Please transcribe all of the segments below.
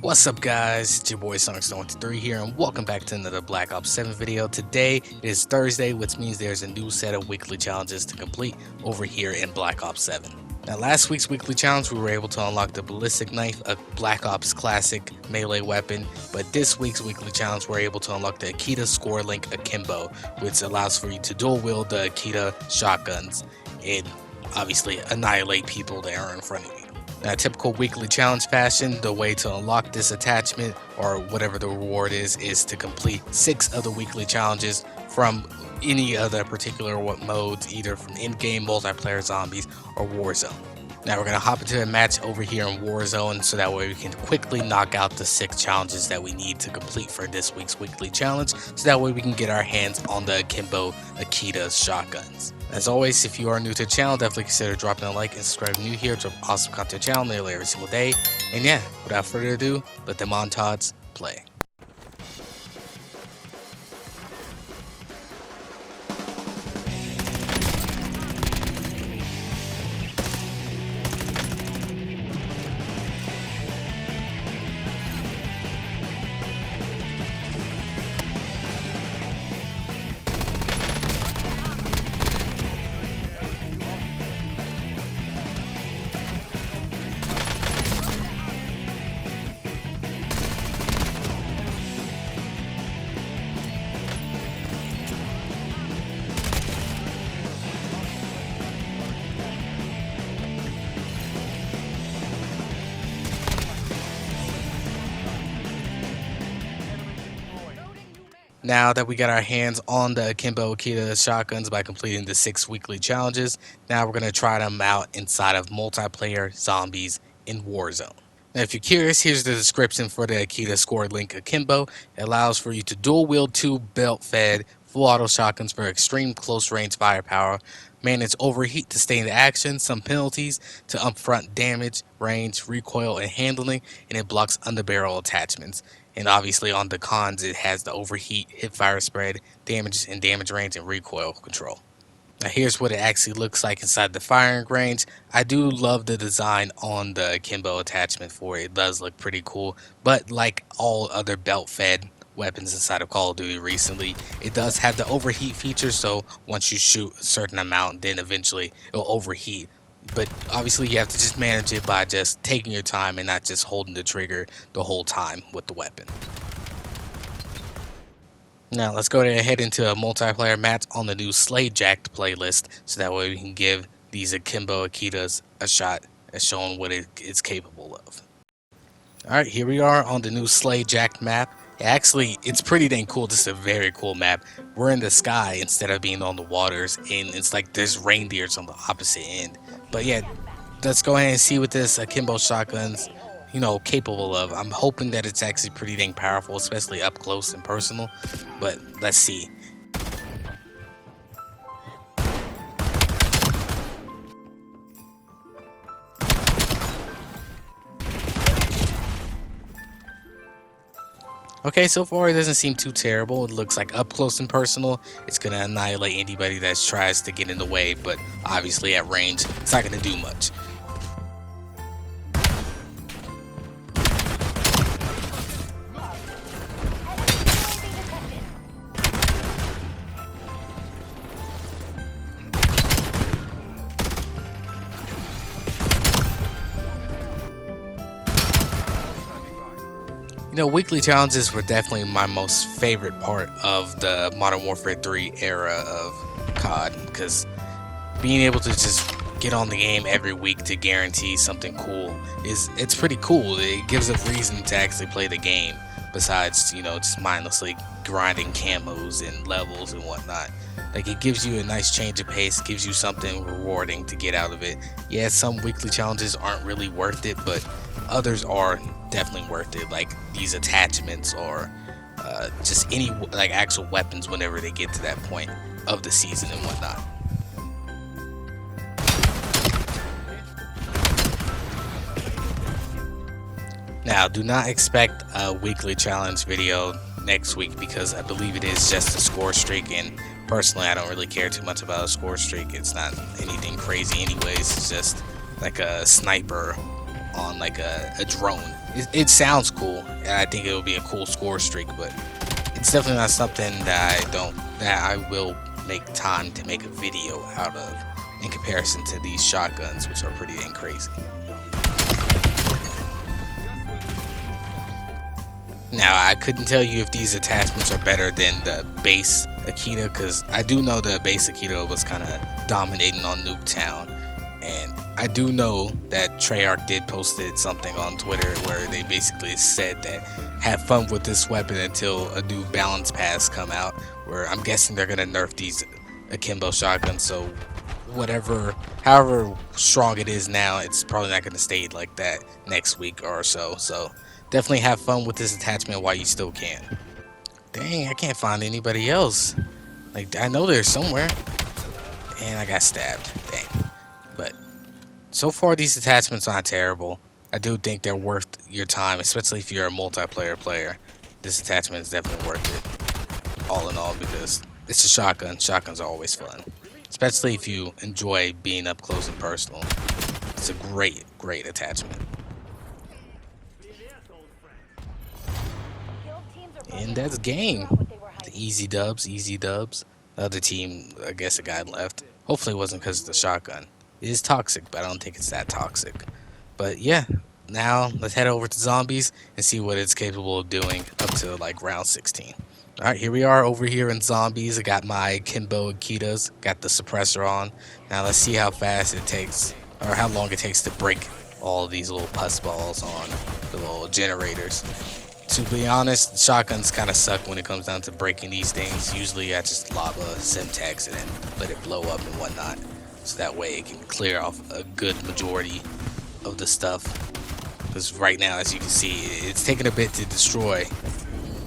What's up guys, it's your boy Sonic13 here and welcome back to another Black Ops 7 video. Today it is Thursday, which means there's a new set of weekly challenges to complete over here in Black Ops 7. Now last week's weekly challenge we were able to unlock the ballistic knife, a Black Ops classic melee weapon, but this week's weekly challenge we're able to unlock the AKITA SCORCHLINK Akimbo, which allows for you to dual wield the AKITA shotguns and obviously annihilate people that are in front of you. Now, typical weekly challenge fashion, the way to unlock this attachment or whatever the reward is to complete 6 of the weekly challenges from any other particular modes, either from Endgame, multiplayer, zombies, or Warzone. Now we're going to hop into a match over here in Warzone so that way we can quickly knock out the 6 challenges that we need to complete for this week's weekly challenge, so that way we can get our hands on the Akimbo AKITA shotguns. As always, if you are new to the channel, definitely consider dropping a like and subscribing new here. Drop awesome content channel nearly every single day. And yeah, without further ado, let the montage play. Now that we got our hands on the Akimbo AKITA shotguns by completing the 6 weekly challenges, now we're going to try them out inside of multiplayer zombies in Warzone. Now if you're curious, here's the description for the AKITA SCORCHLINK Akimbo. It allows for you to dual wield 2 belt-fed full auto shotguns for extreme close range firepower, manage overheat to stay in action, some penalties to upfront damage, range, recoil, and handling, and it blocks underbarrel attachments. And obviously on the cons it has the overheat, hip fire spread, damage and damage range, and recoil control. Now here's what it actually looks like inside the firing range. I do love the design on the Akimbo attachment for it. It does look pretty cool, but like all other belt-fed weapons inside of Call of Duty recently, it does have the overheat feature, so once you shoot a certain amount then eventually it'll overheat. But obviously you have to just manage it by just taking your time and not just holding the trigger the whole time with the weapon. Now let's go ahead into a multiplayer match on the new Slay Jacked playlist, so that way we can give these Akimbo AKITAs a shot at showing what it's capable of. Alright, here we are on the new Slay Jacked map. Actually, it's pretty dang cool. This is a very cool map. We're in the sky instead of being on the waters, and it's like there's reindeers on the opposite end. But yeah, let's go ahead and see what this Akimbo shotgun's capable of. I'm hoping that it's actually pretty dang powerful, especially up close and personal, but let's see. Okay, so far it doesn't seem too terrible. It looks like up close and personal, it's going to annihilate anybody that tries to get in the way, but obviously at range, it's not going to do much. Weekly challenges were definitely my most favorite part of the Modern Warfare 3 era of COD, because being able to just get on the game every week to guarantee something cool it's pretty cool. It gives a reason to actually play the game besides just mindlessly grinding camos and levels and whatnot. Like, it gives you a nice change of pace, gives you something rewarding to get out of it. Yeah, some weekly challenges aren't really worth it, but others are definitely worth it, like these attachments or just any like actual weapons whenever they get to that point of the season and whatnot. Now do not expect a weekly challenge video next week, because I believe it is just a score streak, and personally I don't really care too much about a score streak. It's not anything crazy anyways. It's just like a sniper on like a drone. it sounds cool, and I think it will be a cool score streak, but it's definitely not something that I will make time to make a video out of in comparison to these shotguns, which are pretty dang crazy. Now, I couldn't tell you if these attachments are better than the base AKITA, because I do know the base AKITA was kind of dominating on Nuketown, and I do know that Treyarch did posted something on Twitter where they basically said that have fun with this weapon until a new balance pass come out, where I'm guessing they're gonna nerf these akimbo shotguns, so however strong it is now, it's probably not gonna stay like that next week or so. So definitely have fun with this attachment while you still can. Dang, I can't find anybody else. Like, I know they're somewhere. And I got stabbed. Dang. But so far, these attachments aren't terrible. I do think they're worth your time, especially if you're a multiplayer player. This attachment is definitely worth it, all in all, because it's a shotgun. Shotguns are always fun, especially if you enjoy being up close and personal. It's a great, great attachment. And that's game. The easy dubs, easy dubs. The other team, I guess a guy left. Hopefully it wasn't because of the shotgun. It is toxic, but I don't think it's that toxic. But yeah, now let's head over to zombies and see what it's capable of doing up to like round 16. Alright, here we are over here in zombies. I got my Akimbo Akitas, got the suppressor on. Now let's see how fast it takes, or how long it takes to break all of these little pus balls on the little generators. To be honest, shotguns kind of suck when it comes down to breaking these things. Usually I just lava Semtex and then let it blow up and whatnot, so that way it can clear off a good majority of the stuff. Because right now, as you can see, it's taking a bit to destroy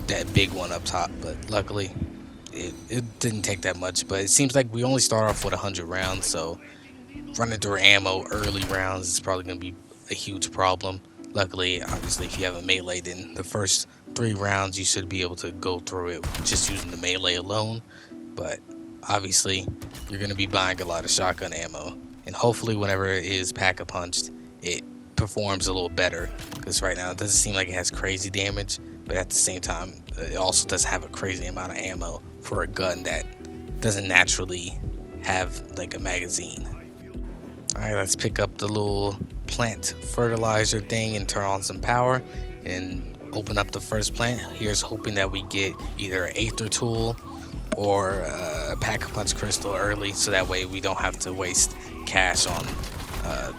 that big one up top, but luckily it didn't take that much. But it seems like we only start off with 100 rounds, so running through ammo early rounds is probably going to be a huge problem. Luckily, obviously, if you have a melee, then the first 3 rounds you should be able to go through it just using the melee alone. But obviously, you're going to be buying a lot of shotgun ammo, and hopefully whenever it is pack-a-punched, it performs a little better, because right now it doesn't seem like it has crazy damage, but at the same time it also doesn't have a crazy amount of ammo for a gun that doesn't naturally have like a magazine. Alright, let's pick up the little plant fertilizer thing and turn on some power and open up the first plant. Here's hoping that we get either an Aether tool or a pack-a-punch crystal early, so that way we don't have to waste cash on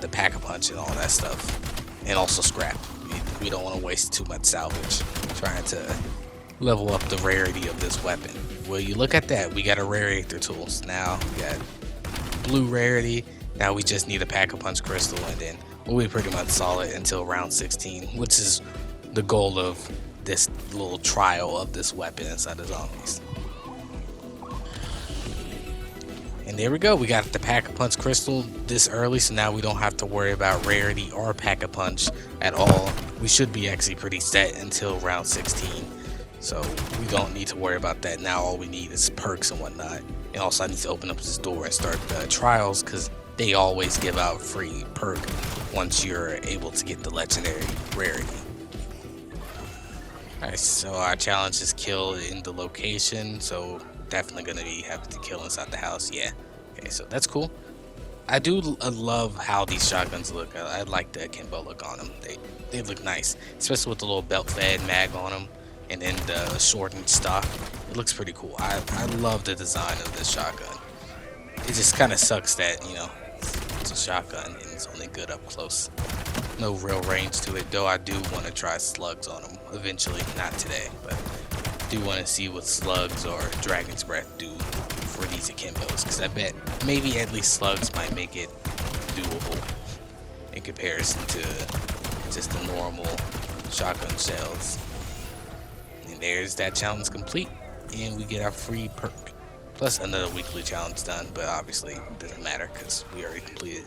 the pack-a-punch and all that stuff, and also scrap. We don't want to waste too much salvage trying to level up the rarity of this weapon. Well, you look at that, we got a rare Aether tools. Now we got blue rarity. Now we just need a pack-a-punch crystal, and then we'll be pretty much solid until round 16, which is the goal of this little trial of this weapon inside the zombies. And there we go, we got the pack-a-punch crystal this early, so now we don't have to worry about rarity or pack-a-punch at all. We should be actually pretty set until round 16, so we don't need to worry about that. Now all we need is perks and whatnot. And also I need to open up this door and start the trials, because they always give out free perk once you're able to get the legendary rarity. Alright, so our challenge is kill in the location, so definitely gonna be having to kill inside the house. Yeah, okay, so that's cool. I do love how these shotguns look. I like the akimbo look on them. They look nice, especially with the little belt fed mag on them and then the shortened stock. It looks pretty cool. I love the design of this shotgun. It just kind of sucks that, you know, it's a shotgun and it's only good up close. No real range to it, though I do want to try slugs on them eventually. Not today, but I do want to see what slugs or dragon's breath do for these akimbos, because I bet maybe at least slugs might make it doable in comparison to just the normal shotgun shells. And there's that challenge complete, and we get our free perk plus another weekly challenge done, but obviously it doesn't matter because we already completed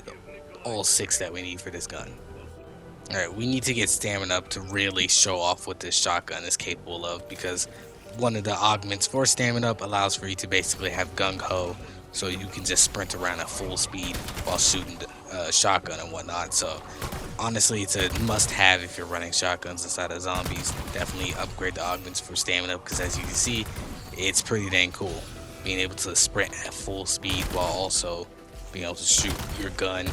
all 6 that we need for this gun. Alright, we need to get stamina up to really show off what this shotgun is capable of, because one of the augments for stamina up allows for you to basically have gung-ho, so you can just sprint around at full speed while shooting the shotgun and whatnot. So Honestly, it's a must-have if you're running shotguns inside of zombies. Definitely upgrade the augments for stamina because, as you can see, it's pretty dang cool. Being able to sprint at full speed while also being able to shoot your gun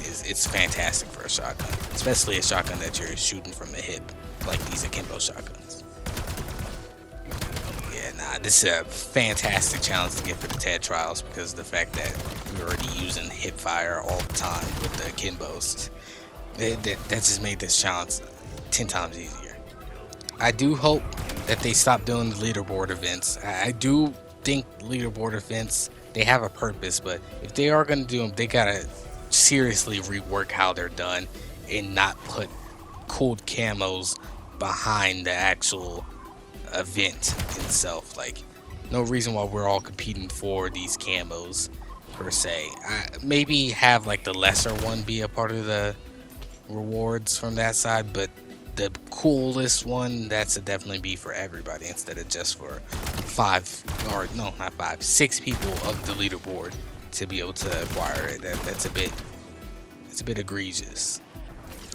it's fantastic for a shotgun, especially a shotgun that you're shooting from the hip, like these akimbo shotguns. Yeah, nah, this is a fantastic challenge to get for the TED trials because of the fact that we're already using hip fire all the time with the akimbos. That just made this challenge 10 times easier. I do hope that they stop doing the leaderboard events. I do think leaderboard events, they have a purpose, but if they are going to do them, they gotta seriously rework how they're done and not put cool camos behind the actual event itself. Like, no reason why we're all competing for these camos per se. Maybe have like the lesser one be a part of the rewards from that side, but the coolest one, that's a definitely be for everybody instead of just for 6 people of the leaderboard to be able to acquire it. That's a bit egregious.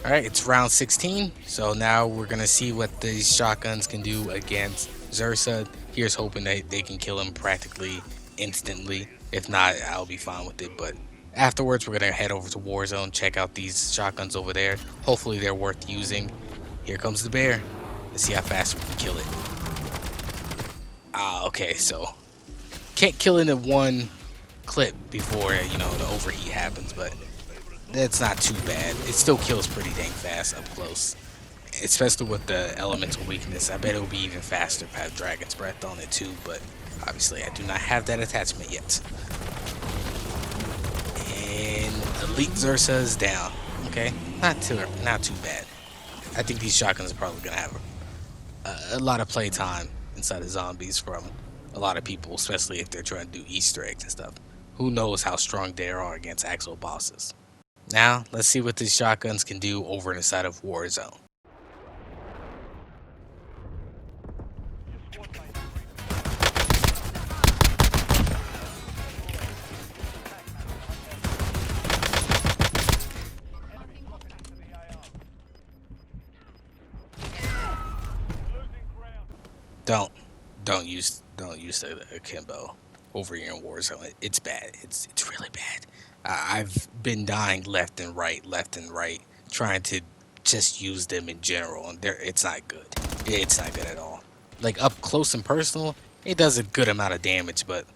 All right, it's round 16, so now we're gonna see what these shotguns can do against Zersa. Here's hoping that they can kill him practically instantly. If not, I'll be fine with it, but afterwards we're gonna head over to Warzone, check out these shotguns over there. Hopefully they're worth using. Here comes the bear. Let's see how fast we can kill it. Okay, so can't kill it in one clip before, you know, the overheat happens, but that's not too bad. It still kills pretty dang fast up close, especially with the elemental weakness. I bet it'll be even faster if I have Dragon's Breath on it too, but obviously I do not have that attachment yet. And Elite Zersa is down. Okay, not too bad. I think these shotguns are probably gonna have a lot of play time inside of zombies from a lot of people, especially if they're trying to do Easter eggs and stuff. Who knows how strong they are against actual bosses. Now, let's see what these shotguns can do over inside of Warzone. Don't use the akimbo over here in Warzone. It's bad. It's really bad. I've been dying left and right, trying to just use them in general, and it's not good. It's not good at all. Like up close and personal, it does a good amount of damage, but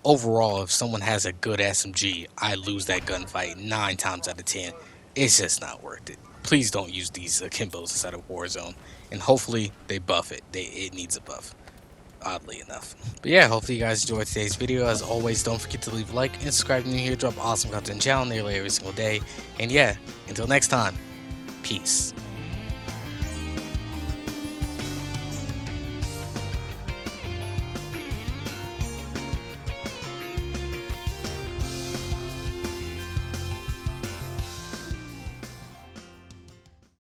overall, if someone has a good SMG, I lose that gunfight 9 times out of 10. It's just not worth it. Please don't use these akimbos inside of Warzone, and hopefully they buff it. It needs a buff, oddly enough. But yeah, hopefully you guys enjoyed today's video. As always, don't forget to leave a like and subscribe to me here. Drop awesome content on the channel nearly every single day. And yeah, until next time, peace.